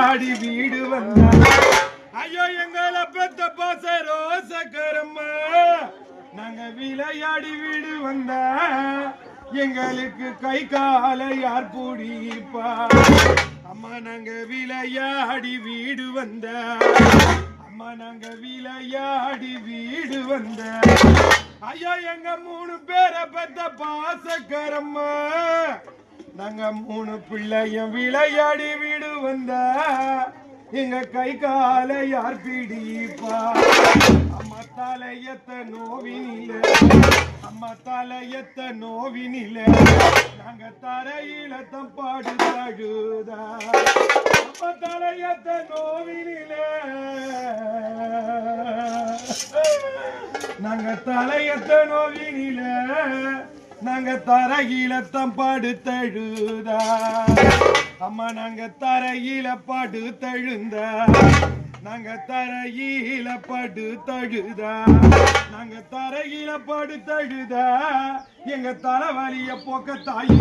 விளையாடி வீடு வந்தா ஐயோ எங்களை பெத்த பாச ரோசக்கரம்மா நாங்க விளையாடி வீடு வந்தா எங்களுக்கு கை காலை யார் பிடிப்பா அம்மா நாங்க விளையாடி வீடு வந்த அம்மா நாங்க விளையாடி வீடு வந்த ஐயா எங்க 3 பேரை பெத்த பாசக்கரம்மா நாங்க 3 பிள்ளையும் விளையாடி வீடு வந்த எங்க கை காலை யார் பிடிப்பா அம்மா தலையத்த நோவினில அம்மா தலையத்த நோவினில நாங்க தரையில தப்பாடு தழுதா அம்மா தலையத்த நோவினில நாங்க தலையத்த நோவினில நாங்க தரையில தப்பாடு தழுதா அம்மா நாங்க தரையில பாடு தழுந்த நாங்க தரையில பாடு தழுதா நாங்க தரையில பாடு தழுதா எங்க தலைவலிய போக்க தாயி